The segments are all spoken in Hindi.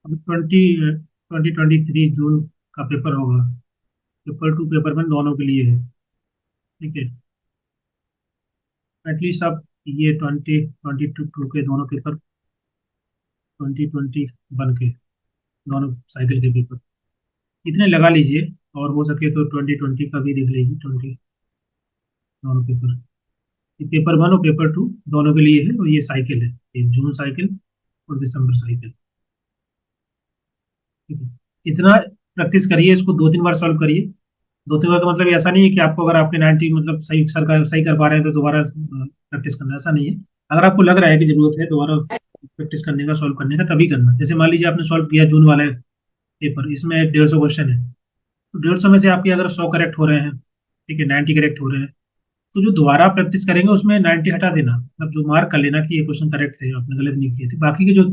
अब 2023 जून का पेपर होगा। पेपर 2 पेपर 1 दोनों के लिए है। ठीक है। एटलीस्ट आप ये 2022 के दोनों पेपर, 2021 के दोनों साइकिल के पेपर इतने लगा लीजिए। और हो सके तो 2020 का भी देख लीजिए। दोनों पेपर, ये पेपर 1 और पेपर 2 दोनों के लिए है। और ये साइकिल है, ये जून साइकिल और दिसंबर साइकिल। ठीक है। इतना प्रैक्टिस करिए, इसको 2-3 बार सॉल्व करिए। 2-3 बार का मतलब ऐसा नहीं है कि आपको, अगर आपके 90 मतलब सही कर पा रहे हैं तो दोबारा प्रैक्टिस करना, ऐसा नहीं है। अगर आपको लग रहा है कि जरूरत है दोबारा प्रैक्टिस करने का, सॉल्व करने का, तभी करना। जैसे मान लीजिए आपने सॉल्व किया जून वाले पेपर, इसमें 150 क्वेश्चन है। तो 150 में से आपके अगर 100 करेक्ट हो रहे हैं, ठीक है, 90 करेक्ट हो रहे हैं, तो जो दोबारा प्रैक्टिस करेंगे उसमें 90 हटा देना, मतलब जो मार्क कर लेना कि ये क्वेश्चन करेक्ट थे, आपने गलत नहीं किए थे। बाकी के जो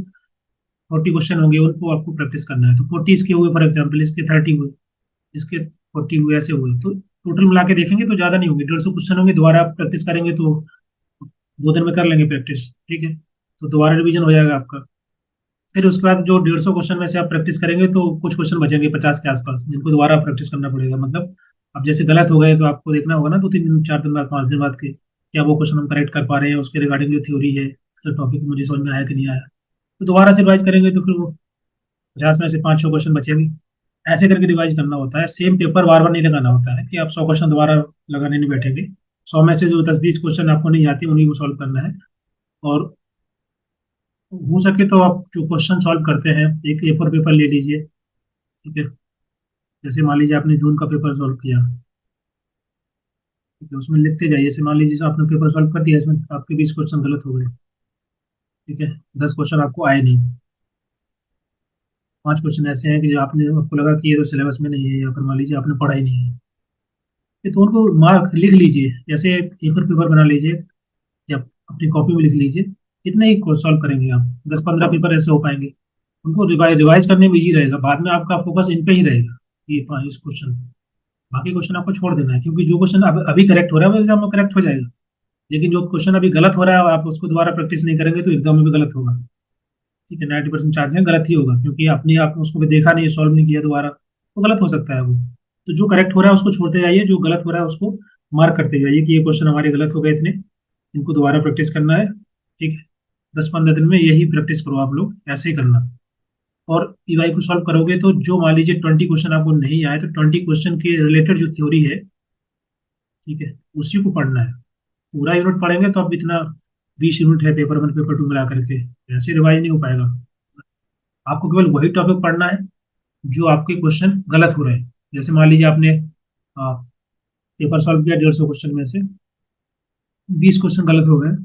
40 क्वेश्चन होंगे उनको आपको प्रैक्टिस करना है। तो 40 इसके हुए, फॉर एग्जाम्पल इसके 30 हुए, इसके 40 हुए, ऐसे हुए, तो टोटल मिला के देखेंगे तो ज्यादा नहीं होंगे। 150 क्वेश्चन होंगे, दोबारा आप प्रैक्टिस करेंगे तो 2 दिन में कर लेंगे प्रैक्टिस। ठीक है। तो दोबारा रिवीजन हो जाएगा आपका। फिर उसके बाद जो 150 क्वेश्चन में से आप प्रैक्टिस करेंगे तो कुछ क्वेश्चन बचेंगे 50 के आसपास, जिनको दोबारा प्रैक्टिस करना पड़ेगा। मतलब अब जैसे गलत हो गए तो आपको देखना होगा ना, 2-3 दिन, 4 दिन बाद, 5 दिन बाद के, क्या वो क्वेश्चन हम करेक्ट कर पा रहे हैं, उसके रिगार्डिंग जो थ्योरी है, जो टॉपिक मुझे समझ में आया कि नहीं आया। तो दोबारा से रिवाइज करेंगे तो फिर वो 50 में से 5-6 क्वेश्चन बचेंगे। ऐसे करके रिवाइज करना होता है। सेम पेपर बार बार नहीं लगाना होता है कि आप 100 क्वेश्चन दोबारा लगाने नहीं बैठेंगे। 100 में से जो 10-20 क्वेश्चन आपको नहीं आते उन्हीं को सॉल्व करना है। और हो सके तो आप जो क्वेश्चन सॉल्व करते हैं, एक A4 पेपर ले लीजिए। ठीक है। जैसे मान लीजिए आपने जून का पेपर सॉल्व किया, ठीक है, उसमें लिखते जाइए। जैसे मान लीजिए आपने पेपर सॉल्व कर दिया, इसमें आपके 20 क्वेश्चन गलत हो गए। ठीक है। 10 क्वेश्चन आपको आए नहीं। 5 क्वेश्चन ऐसे हैं कि जो आपने, आपको लगा कि ये तो सिलेबस में नहीं है, या फिर मान लीजिए आपने पढ़ा ही नहीं है। तो उनको मार्क लिख लीजिए। जैसे A4 पेपर बना लीजिए, या अपनी कॉपी में लिख लीजिए। कितने ही सॉल्व करेंगे आप? 10-15 पेपर ऐसे हो पाएंगे। उनको रिवाइज रिवाइज करने में इजी रहेगा। बाद में आपका फोकस इन पे ही रहेगा, ये इस क्वेश्चन। बाकी क्वेश्चन आपको छोड़ देना है, क्योंकि जो क्वेश्चन अभी करेक्ट हो रहा है वो एग्जाम में करेक्ट हो जाएगा। लेकिन जो क्वेश्चन अभी गलत हो रहा है, आप उसको दोबारा प्रैक्टिस नहीं करेंगे तो एग्जाम में भी गलत होगा। ठीक है। 90% चांस है गलत ही होगा, क्योंकि आपने आप उसको भी देखा नहीं, सॉल्व नहीं किया दोबारा, तो गलत हो सकता है वो। तो जो करेक्ट हो रहा है उसको छोड़ते जाइए, जो गलत हो रहा है उसको मार्क करते जाइए कि ये क्वेश्चन हमारे गलत हो गए इतने, इनको दोबारा प्रैक्टिस करना है। ठीक है। 10-15 दिन में यही प्रैक्टिस करो आप लोग, ऐसे ही करना। और ईवाई को सॉल्व करोगे तो जो मान लीजिए 20 क्वेश्चन आपको नहीं आए, तो 20 क्वेश्चन के रिलेटेड जो थ्योरी है, ठीक है, उसी को पढ़ना है। पूरा यूनिट पढ़ेंगे तो अब इतना 20 यूनिट है पेपर 1 पेपर 2 मिला करके, ऐसे रिवाइज नहीं हो पाएगा। आपको केवल वही टॉपिक पढ़ना है जो आपके क्वेश्चन गलत हो रहे हैं। जैसे मान लीजिए आपने पेपर सॉल्व किया, 150 क्वेश्चन में से 20 क्वेश्चन गलत हो गए,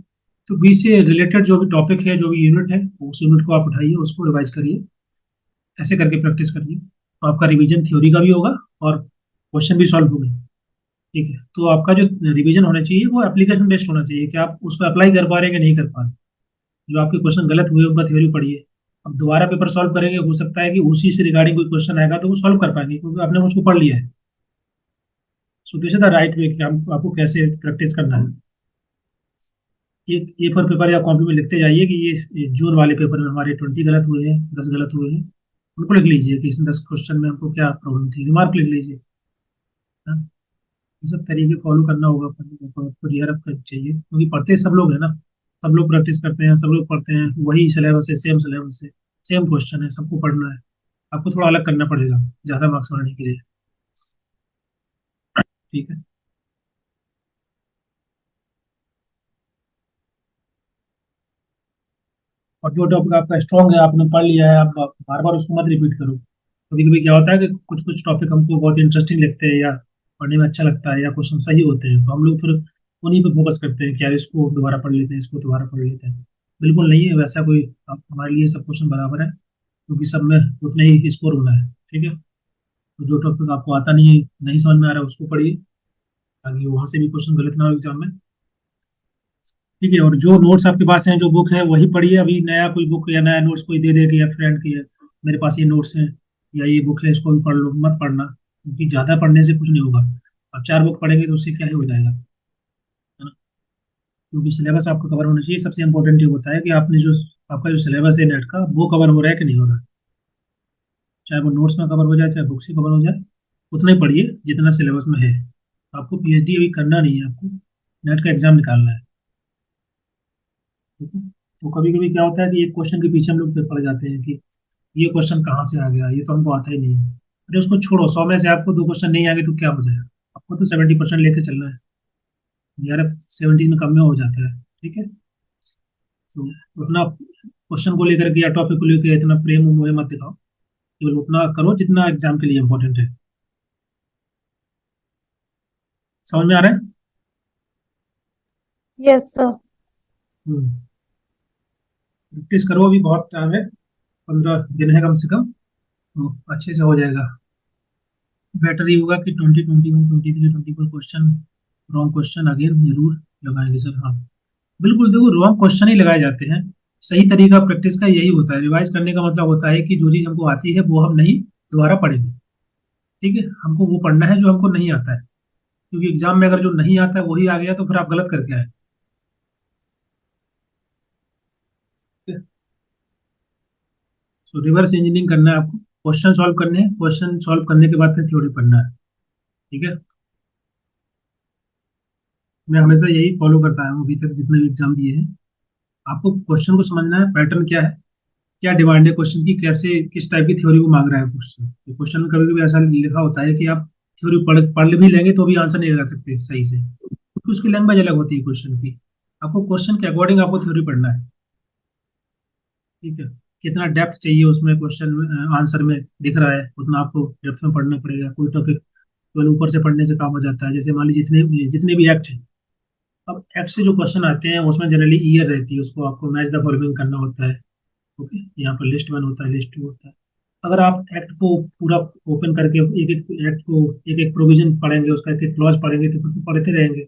तो 20 से रिलेटेड जो भी टॉपिक है, जो भी यूनिट है, उस यूनिट को आप उठाइए, उसको रिवाइज करिए। ऐसे करके प्रैक्टिस करिए तो आपका रिवीजन थ्योरी का भी होगा और क्वेश्चन भी सॉल्व होंगे। ठीक है। तो आपका जो रिवीजन होना चाहिए वो एप्लीकेशन बेस्ड होना चाहिए, कि आप उसको अप्लाई कर पा रहे हैं कि नहीं कर पा रहे। जो आपके क्वेश्चन गलत हुए उनका थ्योरी पढ़िए। अब दोबारा पेपर सॉल्व करेंगे, हो सकता है कि उसी से रिगार्डिंग कोई क्वेश्चन आएगा तो वो सॉल्व कर पाएंगे, क्योंकि आपने उसको पढ़ लिया है। So this is the right way कि आपको कैसे प्रैक्टिस करना है। एक A4 पेपर या कॉपी में लिखते जाइए कि ये जून वाले पेपर में हमारे 20 गलत हुए हैं, 10 गलत हुए हैं। उनको लिख लीजिए कि इसमें 10 क्वेश्चन में हमको क्या प्रॉब्लम थी, रिमार्क लिख लीजिए। हाँ? ये सब तरीके फॉलो करना होगा अपन को, आपको जीआरएफ कर चाहिए, क्योंकि पढ़ते सब लोग हैं ना। सब लोग प्रैक्टिस करते हैं, सब लोग पढ़ते हैं, वही सिलेबस है, सेम सिलेबस है, सेम क्वेश्चन है, सबको पढ़ना है। आपको थोड़ा अलग करना पड़ेगा ज्यादा मार्क्स लाने के लिए। ठीक है। और जो टॉपिक आपका स्ट्रांग है, आपने पढ़ लिया है, आप बार बार उसको मत रिपीट करो। कभी कभी क्या होता है कि कुछ कुछ टॉपिक हमको बहुत इंटरेस्टिंग लगते हैं, या पढ़ने में अच्छा लगता है, या क्वेश्चन सही होते हैं, तो हम लोग फिर उन्हीं पे फोकस करते हैं कि यार इसको दोबारा पढ़ लेते हैं, इसको दोबारा पढ़ लेते हैं। बिल्कुल नहीं है वैसा कोई। आप हमारे लिए सब क्वेश्चन बराबर है, क्योंकि सब में उतना ही स्कोर होना है। ठीक है। तो जो टॉपिक आपको आता नहीं, नहीं समझ में आ रहा है, उसको पढ़िए, ताकि वहां से भी क्वेश्चन गलत ना हो एग्जाम में। ठीक है। और जो नोट्स आपके पास हैं, जो बुक है, वही पढ़िए। अभी नया कोई बुक या नया नोट्स कोई दे दे कि या फ्रेंड की है, मेरे पास ये नोट्स हैं या ये बुक है, इसको भी पढ़ लो, मत पढ़ना, क्योंकि ज़्यादा पढ़ने से कुछ नहीं होगा। आप 4 बुक पढ़ेंगे तो उससे क्या ही हो जाएगा, है ना? क्योंकि सिलेबस आपका कवर होना चाहिए। सबसे इंपॉर्टेंट ये होता है कि आपने जो, आपका जो सिलेबस है नेट का, वो कवर हो रहा है कि नहीं हो रहा है। चाहे वो नोट्स में कवर हो जाए चाहे बुक से कवर हो जाए, उतना ही पढ़िए जितना सिलेबस में है। आपको पीएचडी अभी करना नहीं है, आपको नेट का एग्जाम निकालना है। ठीक है। तो कभी कभी क्या होता है कि एक क्वेश्चन के पीछे हम लोग पड़ जाते हैं कि ये क्वेश्चन कहाँ से आ गया, ये तो हमको आता ही नहीं है। अरे उसको छोड़ो, 100 में से आपको 2 क्वेश्चन नहीं आ गए तो क्या हो जाएगा, आपको तो 70% लेके चलना है। जीआरएफ 70 में कम में हो जाता है। ठीक है। तो उतना क्वेश्चन को लेकर के या टॉपिक को लेकर इतना प्रेम मोह मत दिखाओ, केवल उतना करो जितना एग्जाम के लिए इम्पोर्टेंट है। समझ में आ रहा है? Yes sir. प्रैक्टिस करो, अभी बहुत टाइम है, 15 दिन है कम से कम, तो अच्छे से हो जाएगा। बेटर ये होगा कि 20, 21, 23, 24 क्वेश्चन रॉन्ग क्वेश्चन अगेन जरूर लगाएंगे सर। हाँ बिल्कुल, देखो रॉन्ग क्वेश्चन ही लगाए जाते हैं। सही तरीका प्रैक्टिस का यही होता है, रिवाइज करने का मतलब होता है कि जो चीज़ हमको आती है वो हम नहीं दोबारा पढ़ेंगे। ठीक है, हमको वो पढ़ना है जो हमको नहीं आता है, क्योंकि एग्जाम में अगर जो नहीं आता है वही आ गया तो फिर आप गलत करके आए। सो रिवर्स इंजीनियरिंग करना है आपको, क्वेश्चन सॉल्व करने हैं, क्वेश्चन सॉल्व करने के बाद फिर थ्योरी पढ़ना है। ठीक है। मैं हमेशा यही फॉलो करता आया हूँ अभी तक जितने भी एग्जाम दिए हैं। आपको क्वेश्चन को समझना है, पैटर्न क्या है, क्या डिमांड है क्वेश्चन की, कैसे किस टाइप की थ्योरी को मांग रहा है क्वेश्चन। तो क्वेश्चन में कभी कभी ऐसा लिखा होता है कि आप थ्योरी पढ़ भी लेंगे तो भी आंसर नहीं लगा सकते सही से, क्योंकि उसकी लैंग्वेज अलग होती है क्वेश्चन की। आपको क्वेश्चन के अकॉर्डिंग आपको थ्योरी पढ़ना है। ठीक है। कितना डेप्थ चाहिए उसमें क्वेश्चन आंसर में दिख रहा है उतना आपको डेप्थ में पढ़ना पड़ेगा। कोई टॉपिक केवल ऊपर से पढ़ने से काम हो जाता है, जैसे मान लीजिए जितने जितने भी एक्ट हैं, अब एक्ट से जो क्वेश्चन आते हैं उसमें जनरली ईयर रहती है, उसको आपको मैच द फॉलोइंग करना होता है। ओके, यहाँ पर लिस्ट 1 होता है, लिस्ट 2 होता है। अगर आप एक्ट को पूरा ओपन करके एक एक एक्ट को एक एक प्रोविजन पढ़ेंगे, उसका एक एक क्लॉज पढ़ेंगे तो फिर तो पढ़ते रहेंगे।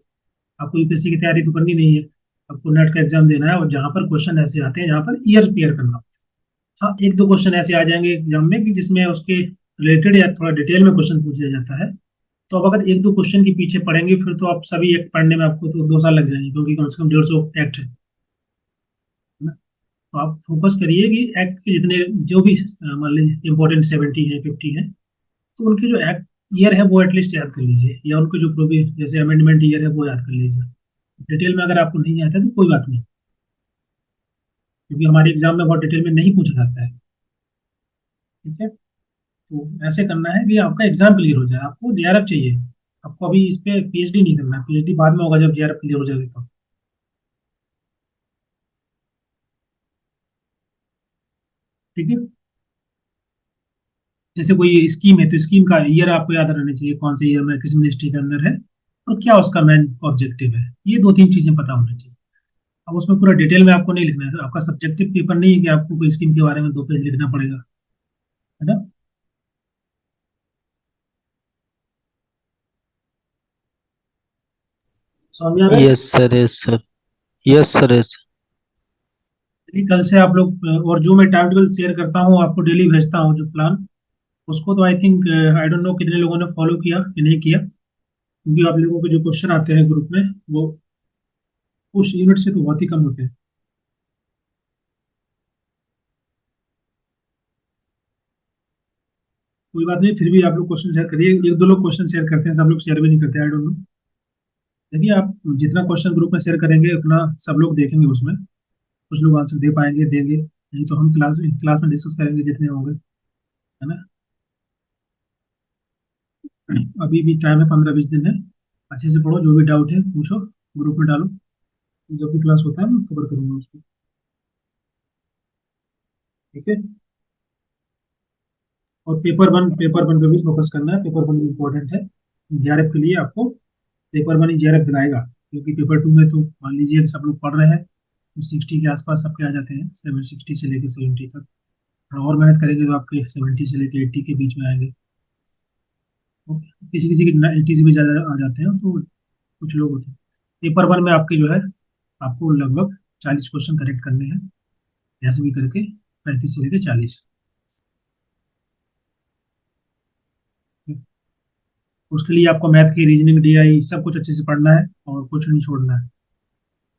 आपको यूपीएससी की तैयारी तो करनी नहीं है, आपको नेट का एग्जाम देना है, और जहाँ पर क्वेश्चन ऐसे आते हैं जहाँ पर ईयर क्लियर करना। हाँ, एक दो क्वेश्चन ऐसे आ जाएंगे एग्जाम में कि जिसमें उसके रिलेटेड या थोड़ा डिटेल में क्वेश्चन पूछ लिया जाता है। तो अब अगर एक दो क्वेश्चन के पीछे पढ़ेंगे फिर तो आप सभी एक्ट पढ़ने में आपको तो 2 साल लग जाएंगे, क्योंकि कम से कम 150 एक्ट है ना। तो आप फोकस करिए कि एक्ट के जितने जो भी मान लीजिए इंपॉर्टेंट 70 है 50 है, तो उनके जो एक्ट ईयर है वो एटलीस्ट याद कर लीजिए, या उनके जो प्रोवी जैसे अमेंडमेंट ईयर है वो याद कर लीजिए। डिटेल में अगर आपको नहीं आता है तो कोई बात नहीं, क्योंकि हमारे एग्जाम में बहुत डिटेल में नहीं पूछा जाता है। ठीक है। तो ऐसे करना है कि आपका एग्जाम क्लियर हो जाए, आपको जेआरएफ चाहिए। आपको अभी इस पे पीएचडी नहीं करना है, पीएचडी बाद में होगा जब जेआरएफ क्लियर हो जाएगी तो। ठीक है। जैसे कोई स्कीम है तो स्कीम का ईयर आपको याद रहना चाहिए, कौन से ईयर में किस मिनिस्ट्री के अंदर है और क्या उसका मेन ऑब्जेक्टिव है, ये 2-3 चीजें पता होनी चाहिए। अब उसमें पूरा डिटेल में आपको नहीं लिखना है, आपका सब्जेक्टिव पेपर नहीं है कि आपको कोई स्कीम के बारे में 2 पेज लिखना पड़ेगा, है ना। समझ में आ रहा है? Yes sir, yes sir, yes sir, yes. चलिए, कल से आप लोग और जो मैं टाइम टेबल शेयर करता हूँ आपको डेली भेजता हूँ जो प्लान, उसको तो I think I don't know कितने लोगों ने फॉलो किया कि नहीं किया, क्योंकि आप लोगों के जो क्वेश्चन आते हैं ग्रुप में वो उस यूनिट से तो बहुत ही कम होते हैं। कोई बात नहीं, फिर भी आप लोग क्वेश्चन शेयर करिए, एक दो लोग क्वेश्चन शेयर करते हैं, सब लोग शेयर भी नहीं करते, आई डोंट नो। देखिए आप जितना क्वेश्चन ग्रुप में शेयर करेंगे उतना सब लोग देखेंगे, उसमें कुछ लोग आंसर दे पाएंगे देंगे, नहीं तो हम क्लास क्लास में डिस्कस करेंगे जितने होंगे, है ना। अभी भी टाइम है, 15-20 दिन है। अच्छे से पढ़ो, जो भी डाउट है पूछो, ग्रुप में डालो, जब भी क्लास होता है मैं कवर करूंगा उसको। ठीक है। और पेपर वन पे भी फोकस करना है, पेपर 1 इम्पोर्टेंट है जेआरएफ के लिए। आपको पेपर 1 ही जेआरएफ दिलाएगा, क्योंकि पेपर 2 में तो मान लीजिए कि सब लोग पढ़ रहे हैं तो 60 के आसपास सबके आ जाते हैं, 760 से लेके 70 तक। और मेहनत करेंगे तो आपके 70 से लेके 80 के बीच में आएंगे। तो किसी किसी के 80 से भी ज़्यादा आ जाते हैं, तो कुछ लोग होते हैं। पेपर 1 में आपके जो है आपको लगभग 40 क्वेश्चन करेक्ट करने हैं, ऐसे भी करके 35 से लेके 40। उसके लिए आपको मैथ की रीजनिंग डीआई सब कुछ अच्छे से पढ़ना है और कुछ नहीं छोड़ना है,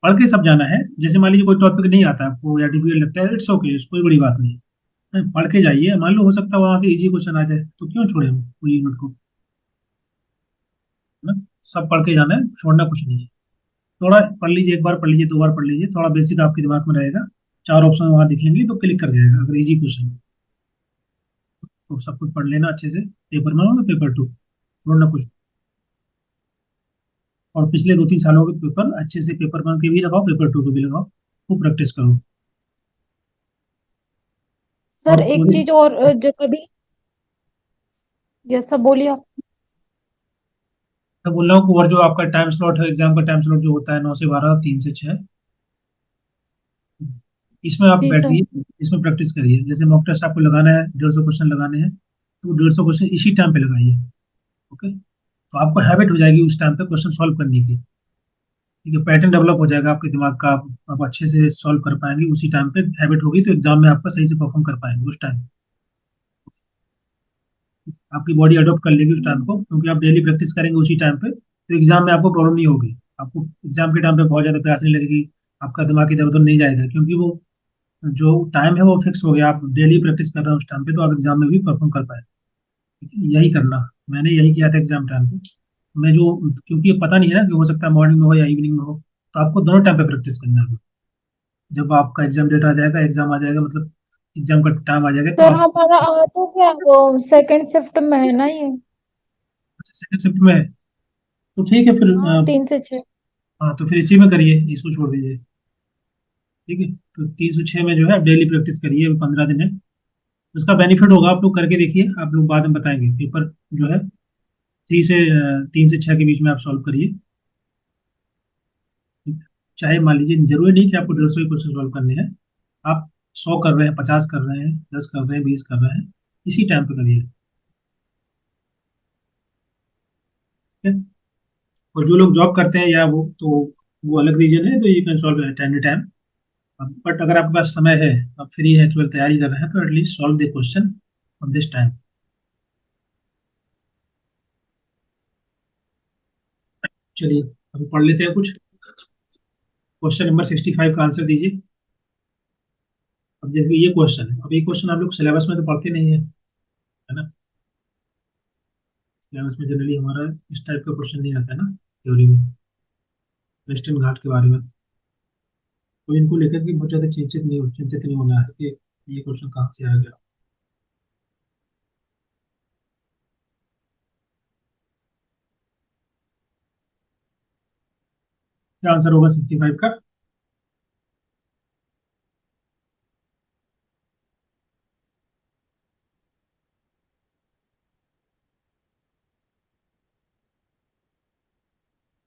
पढ़ के सब जाना है। जैसे मान लीजिए कोई टॉपिक नहीं आता आपको या डिफिकल्ट लगता है, इट्स ओके, कोई बड़ी बात नहीं। नहीं, पढ़ के जाइए, मान लो हो सकता है वहां से इजी क्वेश्चन आ जाए, तो क्यों छोड़े हम कोई यूनिट को, है ना। सब पढ़ के जाना है, छोड़ना कुछ नहीं है। थोड़ा पढ़ लीजिए, एक बार पढ़ लीजिए, दो बार पढ़ लीजिए, थोड़ा बेसिक आपके दिमाग में रहेगा। चार ऑप्शन वहां दिखेंगे तो क्लिक कर जाएगा, अगर इजी क्वेश्चन है तो सब कुछ पढ़ लेना अच्छे से। पेपर वन और पेपर टू, छोड़ना कुछ। और पिछले 2-3 सालों के पेपर अच्छे से, पेपर वन के भी लगाओ, पेपर टू के भी लगाओ, खूब प्रैक्टिस करो। सर और एक पूरे, चीज और जो कभी, ये सब बोलिए आप। मैं बोल रहा हूँ कि और जो आपका टाइम स्लॉट है, एग्जाम का टाइम स्लॉट जो होता है 9 से 12, 3 से 6, इसमें आप जी सर। बैठिए, इसमें प्रैक्टिस करिए। जैसे मॉक टेस्ट आपको लगाना है, 150 क्वेश्चन लगाने हैं, तो 150 क्वेश्चन इसी टाइम पे लगाइए। ओके, तो आपको हैबिट हो जाएगी उस टाइम पे क्वेश्चन सॉल्व करने की। ठीक है, पैटर्न डेवलप हो जाएगा आपके दिमाग का, आप अच्छे से सॉल्व कर पाएंगे उसी टाइम पे। हैबिट होगी तो एग्जाम में आपका सही से परफॉर्म कर पाएंगे उस टाइम। आपकी बॉडी अडॉप्ट कर लेगी उस टाइम को, क्योंकि आप डेली प्रैक्टिस करेंगे उसी टाइम पे, तो एग्जाम में आपको प्रॉब्लम नहीं होगी। आपको एग्जाम के टाइम पे बहुत ज्यादा प्यास नहीं लगेगी, आपका दिमाग इधर उधर नहीं जाएगा, क्योंकि वो जो टाइम है वो फिक्स हो गया। आप डेली प्रैक्टिस कर रहे हैं उस टाइम पे, तो आप एग्जाम में भी परफॉर्म कर पाए। ठीक है? यही करना, मैंने यही किया था एग्जाम टाइम पे। मैं जो, क्योंकि ये पता नहीं है ना कि हो सकता है मॉर्निंग में हो या इवनिंग में हो, तो आपको दोनों टाइम पे प्रैक्टिस करना है। जब आपका एग्जाम डेट आ जाएगा, एग्जाम आ जाएगा, मतलब एग्जाम का टाइम आ जाएगा, तो सर आप, हमारा तो क्या वो सेकंड शिफ्ट में है ना ये। अच्छा सेकंड शिफ्ट में है, तो ठीक है फिर हाँ 3 से 6। हाँ, तो फिर इसी में करिए, इसको छोड़ दीजिए। ठीक है, तो 3 से 6 में जो है डेली प्रैक्टिस करिए, 15 दिन है। उसका बेनिफिट होगा, आप लोग करके देखिए, आप लोग बाद में बताएंगे। पेपर जो है 3 से 6 के बीच में आप सॉल्व करिए। ठीक है? चाहे मान लीजिए, जरूरी नहीं कि आपको जी 150 ही क्वेश्चन सॉल्व करने हैं। आप 100 कर रहे हैं, 50 कर रहे हैं, 10 कर रहे हैं, 20 कर रहे हैं, इसी टाइम पे करिए। ठीक है? और जो लोग जॉब करते हैं या वो अलग रीजन है, तो you can solve at any time. But अगर आपके पास समय है, आप फ्री है, केवल तैयारी कर रहे हैं, तो at least solve the question on this time. चलिए, अभी पढ़ लेते हैं कुछ। क्वेश्चन नंबर 65 का आंसर दीजिए। अब देखिए ये क्वेश्चन है, अब ये क्वेश्चन आप लोग सिलेबस में तो पढ़ते नहीं है ना। सिलेबस में जनरली हमारा इस टाइप का क्वेश्चन नहीं आता है ना, थ्योरी में, वेस्टर्न घाट के बारे में। तो इनको लेकर के बहुत ज़्यादा चिंतित नहीं होना है कि ये क्वेश्चन कहाँ से आ गया। क्या आंसर होगा 65 का?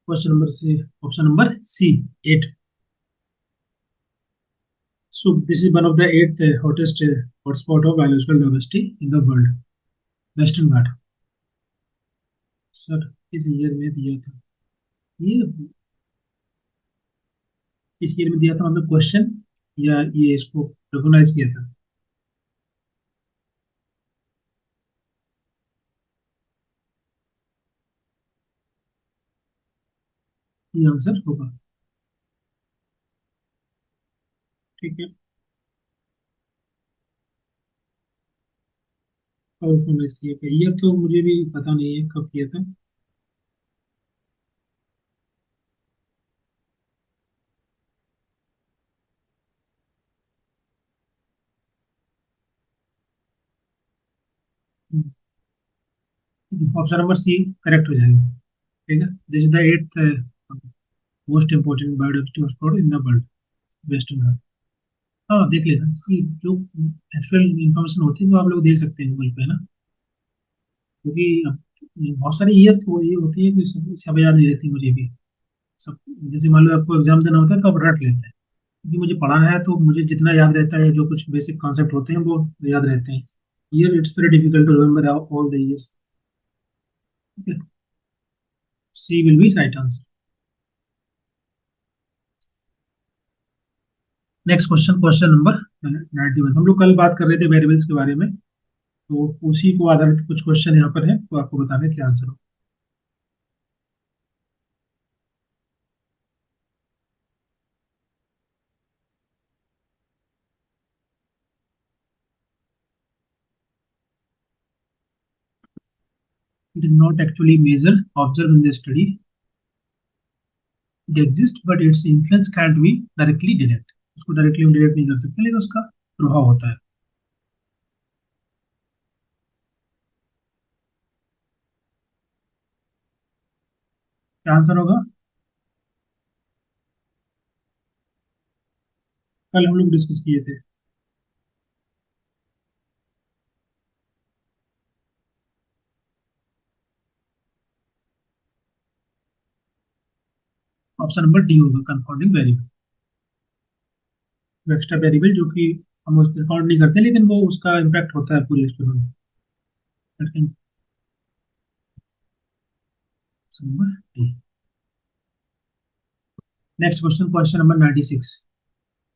Question number C, option number C, 8। So this is one of the eighth hottest hotspot of biological diversity in the world, Western Ghat। Sir किस ईयर में दिया था ये, किस ईयर में दिया था, मतलब क्वेश्चन, या ये इसको रिकॉग्नाइज किया था? ये आंसर होगा। ठीक है, और रिकॉग्नाइज किया था ईयर तो मुझे भी पता नहीं है कब किया था। ऑप्शन नंबर सी करेक्ट हो जाएगा। ठीक है, this is the eighth most important biodiversity hotspot in the world, western Ghat. हाँ देख लेना, इसकी जो एक्चुअल इंफॉर्मेशन होती है वो आप लोग देख सकते हैं गूगल पे, है ना। क्योंकि बहुत सारी ईयर तो ये होती है कि सब याद नहीं रहती मुझे भी। सब, जैसे मान लो आपको एग्जाम देना होता है तो आप रट लेते हैं, क्योंकि मुझे पढ़ाना है तो मुझे जितना याद रहता है, जो कुछ बेसिक कॉन्सेप्ट होते हैं वो याद रहते हैं। Year it's very difficult to remember all the years. C will be right answer. Next question, question number 91। हम लोग कल बात कर रहे थे वेरिएबल्स के बारे में, तो उसी को आधारित कुछ क्वेश्चन यहाँ पर है, तो आपको बताना है क्या आंसर हो। It is not actually major observe in the study, it exist but its influence can't be directly detect. उसको डायरेक्टली हम डिटेक्ट नहीं कर सकते लेकिन उसका प्रभाव होता है। क्या आंसर होगा? कल हम लोग डिस्कस किए थे। ऑप्शन नंबर डी होगा, कंफाउंडिंग वेरिएबल। एक्स्ट्रा वेरिएबल जो कि हम उसको काउंट नहीं करते लेकिन वो उसका इम्पैक्ट होता है पूरे एक्सपेरिमेंट में। Option number D. Next question, question number 96।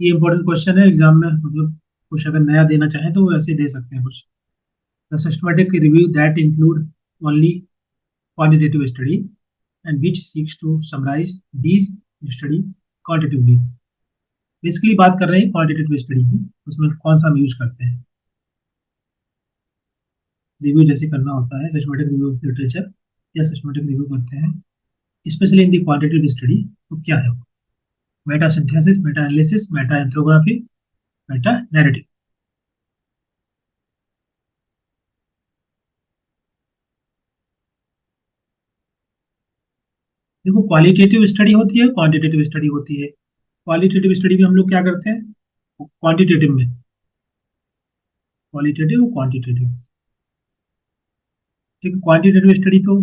ये इंपॉर्टेंट क्वेश्चन है एग्जाम में, मतलब कुछ अगर नया देना चाहें तो वो ऐसे दे सकते हैं कुछ। The systematic review that include only quantitative study and which seeks to summarize these study quantitatively। Basically बात कर रहे हैं क्वांटिटेटिव स्टडी की, उसमें कौन सा हम यूज करते हैं। रिव्यू जैसे करना होता है सिस्टमैटिक रिव्यू ऑफ लिटरेचर या सिस्टमैटिक रिव्यू करते हैं specially in the quantitative study, तो क्या है? Meta synthesis, meta analysis, meta ethnography, meta narrative. देखो क्वालिटेटिव स्टडी होती है, क्वांटिटेटिव स्टडी होती है। क्वालिटेटिव स्टडी में हम लोग क्या करते हैं, क्वांटिटेटिव में, क्वालिटेटिव क्वांटिटेटिव। ठीक है, क्वांटिटेटिव स्टडी तो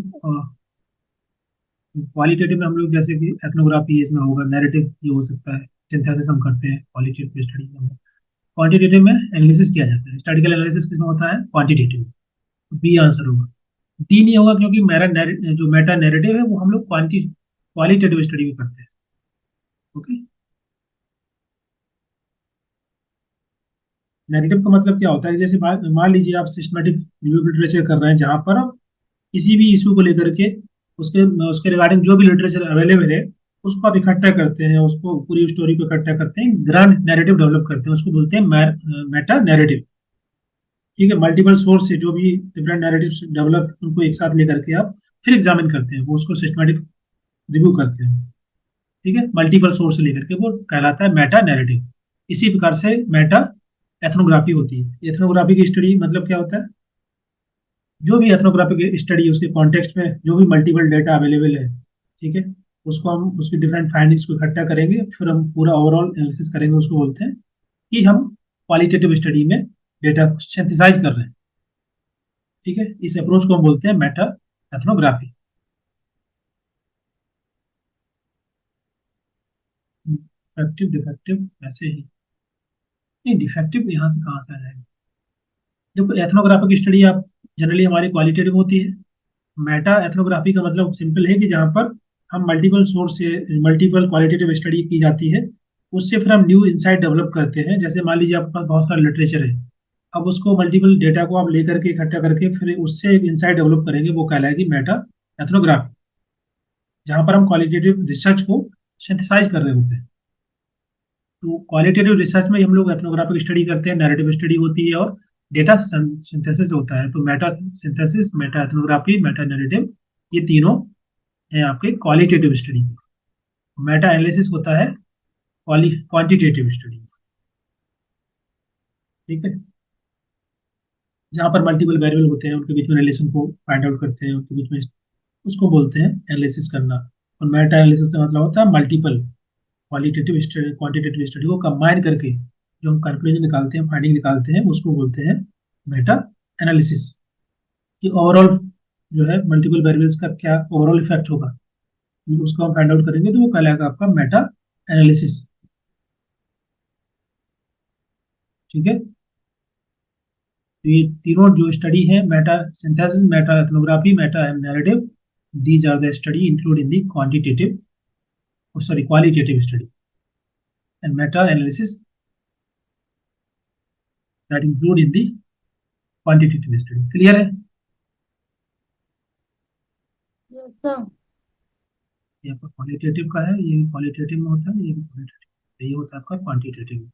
क्वालिटेटिव में हम लोग जैसे कि एथनोग्राफी इसमें होगा, नैरेटिव ये हो सकता है, सिंथेसिस हम करते हैं क्वालिटेटिव स्टडी में। क्वांटिटेटिव में एनालिसिस किया जाता है, स्टैटिकल एनालिसिस किसमें होता है? क्वांटिटेटिव। बी आंसर होगा। डी नहीं होगा क्योंकि मेरा जो मेटा नैरेटिव है वो हम लोग क्वालिटेटिव स्टडी में करते हैं। ओके, नैरेटिव का मतलब क्या होता है, जैसे मान लीजिए आप सिस्टमेटिक रिव्यू लिटरेचर कर रहे हैं जहां पर आप किसी भी इशू को लेकर के उसके उसके रिगार्डिंग जो भी लिटरेचर अवेलेबल है उसको आप इकट्ठा करते हैं, उसको पूरी स्टोरी को इकट्ठा करते हैं, ग्रांड नैरेटिव डेवलप करते हैं, उसको बोलते हैं मेटा नैरेटिव। ठीक है, मल्टीपल सोर्स से जो भी डिफरेंट नैरेटिव्स डेवलप उनको एक साथ लेकर के आप फिर एग्जामिन करते हैं, वो उसको सिस्टमेटिक रिव्यू करते हैं। ठीक है, मल्टीपल सोर्स से लेकर के वो कहलाता है मेटा नैरेटिव। इसी प्रकार से मेटा एथनोग्राफी होती है। एथनोग्राफी की स्टडी मतलब क्या होता है, जो भी एथनोग्राफिक स्टडी उसके कॉन्टेक्स्ट में जो भी मल्टीपल डेटा अवेलेबल है, ठीक है, उसको हम उसकी डिफरेंट फाइंडिंग्स को इकट्ठा करेंगे, फिर हम पूरा ओवरऑल एनालिसिस करेंगे, उसको बोलते हैं कि हम क्वालिटेटिव स्टडी में डेटा को सिंथेसाइज कर रहे हैं। ठीक है, इस अप्रोच को हम बोलते हैं मेटा एथनोग्राफी। इफेक्टिव डिफेक्टिव ऐसे ही नहीं, डिफेक्टिव यहाँ से कहाँ से आ जाएगा? देखो एथनोग्राफिक स्टडी आप जनरली हमारी क्वालिटेटिव होती है। मेटा एथनोग्राफी का मतलब सिंपल है कि जहाँ पर हम मल्टीपल सोर्स से मल्टीपल क्वालिटेटिव स्टडी की जाती है, उससे फिर हम न्यू इंसाइट डेवलप करते हैं। जैसे मान लीजिए आपके पास बहुत सारा लिटरेचर है, अब उसको मल्टीपल डेटा को आप लेकर के इकट्ठा करके फिर उससे एक इंसाइट डेवलप करेंगे, वो कहलाएगी मेटा एथनोग्राफी, जहाँ पर हम क्वालिटेटिव रिसर्च को सिंथेसाइज कर रहे होते हैं। तो क्वालिटेटिव रिसर्च में हम लोग एथनोग्राफिक स्टडी करते हैं, नैरेटिव स्टडी होती है और डेटा सिंथेसिस होता है। तो Meta synthesis, meta ethnography, meta narrative, ये तीनों है आपके क्वालिटेटिव स्टडी। मेटा एनालिसिस होता है क्वांटिटेटिव स्टडी। ठीक है, जहाँ पर मल्टीपल वेरिएबल होते हैं उनके बीच में रिलेशन को फाइंड आउट करते हैं, उनके बीच में, उसको बोलते हैं एनालिसिस करना। और मेटा एनालिसिस का मतलब होता है multiple qualitative study quantitative study को कंबाइन करके जो हम कंक्लूजन निकालते हैं, फाइंडिंग निकालते हैं, उसको बोलते हैं मेटा एनालिसिस। कि ओवरऑल जो है मल्टीपल वेरिएबल्स का क्या ओवरऑल इफेक्ट होगा, उसको हम फाइंड आउट करेंगे, तो वो कहलाएगा आपका मेटा एनालिसिस। ठीक है, तो ये तीनों जो स्टडी है, meta synthesis, meta ethnography, meta narrative, these are the study include in the quantitative, sorry qualitative study, and meta analysis that include in the quantitative study. Clear है? Yes sir. ये आपका क्वालिटेटिव का है, ये भी क्वालिटेटिव में होता है, ये भी क्वालिटेटिव, ये होता है आपका क्वांटिटेटिव।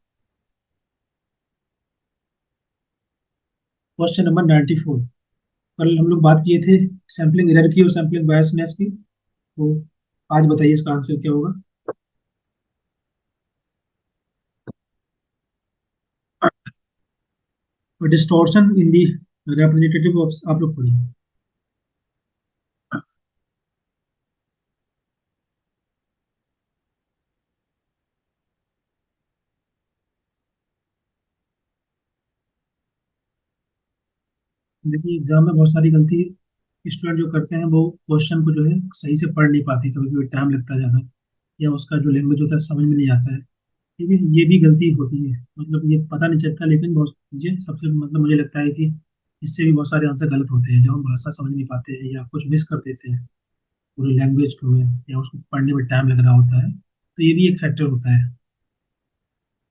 Question number 94। कल हम लोग बात किए थे सैम्पलिंग एरर की और सैम्पलिंग बायसनेस की, तो आज बताइए इसका आंसर क्या होगा। Distortion in the representative of, आप लोग पढ़िए। देखिए एग्जाम में बहुत सारी गलती स्टूडेंट जो करते हैं, वो क्वेश्चन को जो है सही से पढ़ नहीं पाते, कभी कभी टाइम लगता है ज़्यादा, या उसका जो लैंग्वेज होता है समझ में नहीं आता है। ठीक है, ये भी गलती होती है, मतलब ये पता नहीं चलता, लेकिन बहुत ये सबसे मतलब मुझे लगता है कि इससे भी बहुत सारे आंसर गलत होते हैं, जब हम भाषा समझ नहीं पाते हैं या कुछ मिस कर देते हैं पूरी लैंग्वेज को में, या उसको पढ़ने में टाइम लग रहा होता है, तो ये भी एक फैक्टर होता है।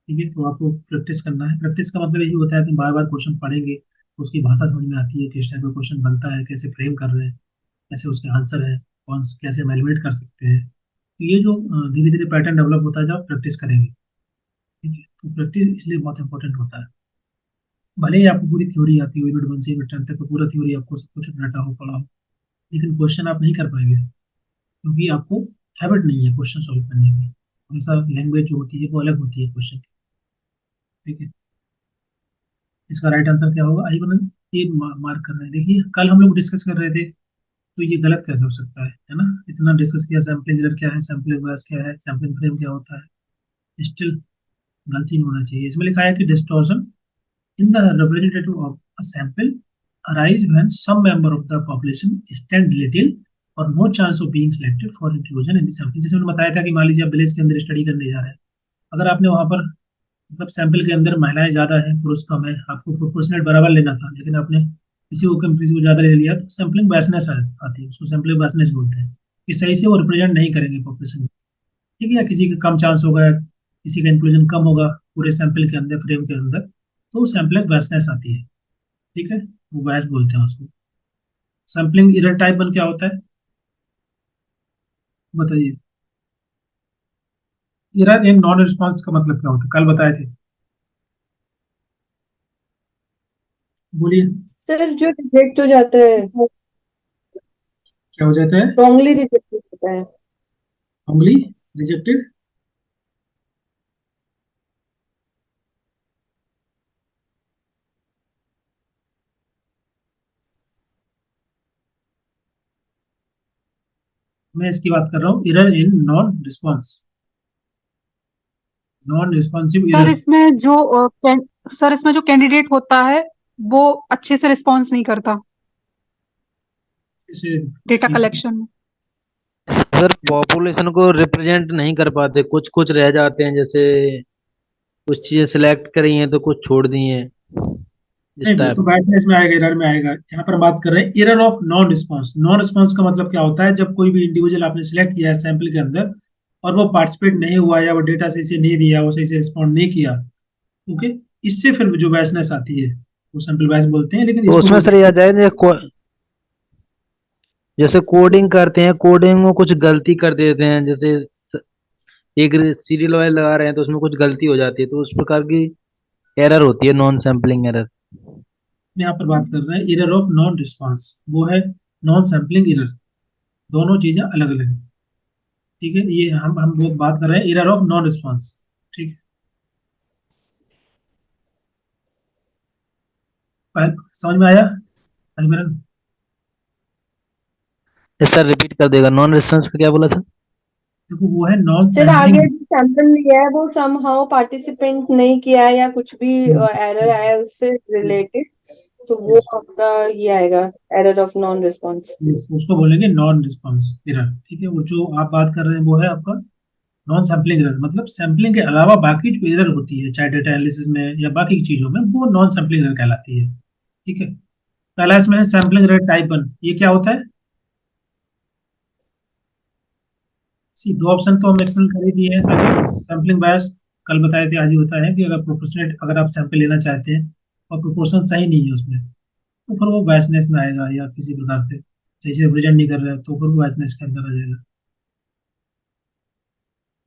ठीक है, तो आपको प्रैक्टिस करना है। प्रैक्टिस का मतलब यही होता है कि बार बार क्वेश्चन पढ़ेंगे तो उसकी भाषा समझ में आती है, किस टाइप का क्वेश्चन बनता है, कैसे फ्रेम कर रहे हैं, कैसे उसके आंसर है, कैसे हम एलिमिनेट कर सकते हैं। तो ये जो धीरे धीरे पैटर्न डेवलप होता है जब आप प्रैक्टिस करेंगे। ठीक है, तो प्रैक्टिस इसलिए बहुत इंपॉर्टेंट होता है। भले ही आपको पूरी थ्योरी आती हो, यूनिट 1 से यूनिट 10 तक का पूरा थ्योरी आपको सब कुछ रटा हो, पढ़ा हो, लेकिन क्वेश्चन आप नहीं कर पाएंगे, क्योंकि आपको हैबिट नहीं है क्वेश्चन सॉल्व करने की। हमेशा लैंग्वेज जो होती है वो अलग होती है क्वेश्चन की। ठीक है, इसका राइट आंसर क्या होगा, आई वन ये मार्क कर रहे हैं। देखिए कल हम लोग डिस्कस कर रहे थे, तो ये गलत कैसे हो सकता है ना। इतना डिस्कस किया, सैम्पलिंग एरर क्या है, सैम्पलिंग बायस क्या है, सैम्पलिंग फ्रेम क्या होता है, स्टिल गलती नहीं होना चाहिए। इसमें लिखा है कि distortion in the representative of a sample arise when some member of the population stand little or no chance of being selected for inclusion in the sample। जैसे मैंने बताया था कि मान लीजिए आप विलेज के अंदर स्टडी करने जा रहे हैं, अगर आपने वहां पर मतलब सैंपल के अंदर महिलाएं ज्यादा हैं पुरुष कम है, आपको प्रोपोर्शनल बराबर लेना था, लेकिन आपने किसी को कम किसी को ज्यादा ले लिया, तो सैम्पलिंग बायसनेस आती है, उसको सैम्पलिंग बायसनेस बोलते हैं कि सही से वो रिप्रेजेंट नहीं करेंगे पॉपुलेशन। ठीक है, या किसी का कम चांस होगा, किसी का इंक्लूजन कम होगा पूरे सैंपल के अंदर, फ्रेम के अंदर, तो सैम्पलिंग बायसनेस आती है। ठीक है, वो बायस बोलते हैं उसको। सैम्पलिंग एरर टाइप वन क्या होता है, बताइए। एरर इन नॉन रिस्पॉन्स का मतलब क्या होता है, कल बताए थे, बोलिए। सर जो रिजेक्ट हो जाता है, क्या हो जाता है, रॉन्गली रिजेक्ट होता है। Wrongly rejected. मैं इसकी बात कर रहा हूँ, error in non response, non responsive sir error. इसमें जो सर इसमें जो कैंडिडेट होता है वो अच्छे से रिस्पॉन्स नहीं करता इसे डेटा कलेक्शन में। सर पॉपुलेशन को रिप्रेजेंट नहीं कर पाते, कुछ कुछ रह जाते हैं, जैसे कुछ चीजें सिलेक्ट करी हैं तो कुछ छोड़ दी हैं, इस नहीं, वो तो टाइप। बायसनेस में आएगा, एरर में आएगा। यहाँ पर बात कर रहे हैं error of non response. Non response का मतलब क्या होता है, जब कोई भी इंडिविजुअल आपने सिलेक्ट किया है सैंपल के अंदर और वो पार्टिसिपेट नहीं हुआ, या वो डेटा सही से नहीं दिया, वो सही से रिस्पॉन्ड नहीं किया, ओके, इससे फिर जो बायसनेस आती है वो सैंपल बायस बोलते हैं, लेकिन तो इसको उसमें बोलते सर ये आ हैं। जाए जैसे कोडिंग करते हैं, कोडिंग में कुछ गलती कर देते हैं, जैसे एक सीरियल वाइज लगा रहे हैं तो उसमें कुछ गलती हो जाती है, तो उस प्रकार की एरर होती है, नॉन सैम्पलिंग एरर। यहाँ पर बात कर रहे हैं एरर ऑफ नॉन रिस्पॉन्स, वो है नॉन सैम्पलिंग एरर, दोनों चीजें अलग अलग हैं। ठीक है, ये हम लोग बात कर रहे हैं एरर ऑफ नॉन रिस्पॉन्स। ठीक है, समझ में आया अलविरन। सर रिपीट कर देगा, नॉन रेस्पॉन्स का क्या बोला सर? देखो वो है नॉन सर आगे सैम्पलिंग। जो सैंपल लिया है वो समहाउ पार्टिसिपेंट नहीं किया है या कुछ भी एरर आया है उससे रिलेटेड, तो वो आपका ये आएगा, एरर ऑफ नॉन रिस्पॉन्स। उसको बोलेंगे नॉन रिस्पॉन्स एरर। ठीक है, वो जो आप बात कर रहे हैं वो है आपका नॉन सैम्पलिंग एरर, मतलब सैम्पलिंग के अलावा बाकी जो एरर होती है चाहे डेटा एनालिसिस में या बाकी की चीजों में, वो नॉन सैम्पलिंग एरर कहलाती है। ठीक है, पहला इसमें है सैम्पलिंग एरर टाइप वन। ये क्या होता है, सी दो ऑप्शन तो हम एक्सप्लेन कर ही दिए हैं सारे। सैम्पलिंग बायस कल बताए थे, आज ही होता है कि अगर प्रोपोर्शनेट, अगर आप सैंपल लेना चाहते हैं और प्रोपोर्शन सही नहीं है उसमें, तो फिर वो बायसनेस में आएगा, या किसी प्रकार से सही से रिप्रेजेंट नहीं कर रहा है तो फिर वो बायसनेस के अंदर आ जाएगा।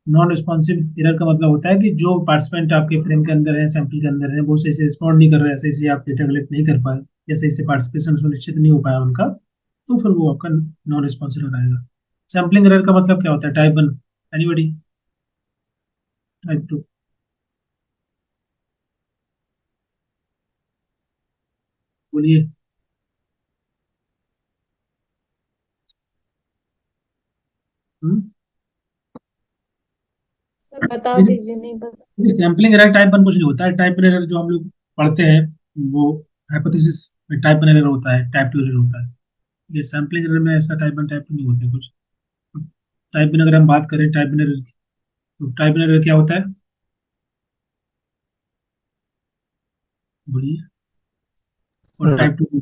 नॉन रिस्पॉन्सिव एरर का मतलब होता है कि जो पार्टिसिपेंट आपके फ्रेम के अंदर है, सैंपल के अंदर है, वो सही से रिस्पॉन्ड नहीं कर रहा है, सही से आप डेटा कलेक्ट नहीं कर पाए, या सही से पार्टिसिपेशन सुनिश्चित नहीं हो पाया उनका, तो फिर वो आपका नॉन रिस्पॉन्स एरर आएगा। सैम्पलिंग एरर का मतलब क्या होता है? Type 1, anybody? टाइप 2? बोलिए। सर बता दीजिए, नहीं बता। सैम्पलिंग एरर टाइप 1 कुछ नहीं होता है। टाइप 1 एरर जो हम लोग पढ़ते हैं वो हाइपोथेसिस टाइप 1 एरर होता है, टाइप 2 एरर होता है। ये सैम्पलिंग एरर में ऐसा टाइप 1 टाइप 2 नहीं होते कुछ। टाइप 1 अगर हम बात करें टाइप 1 एरर की, तो टाइप 1 एरर क्या होता है? बोलिए। और टाइप 2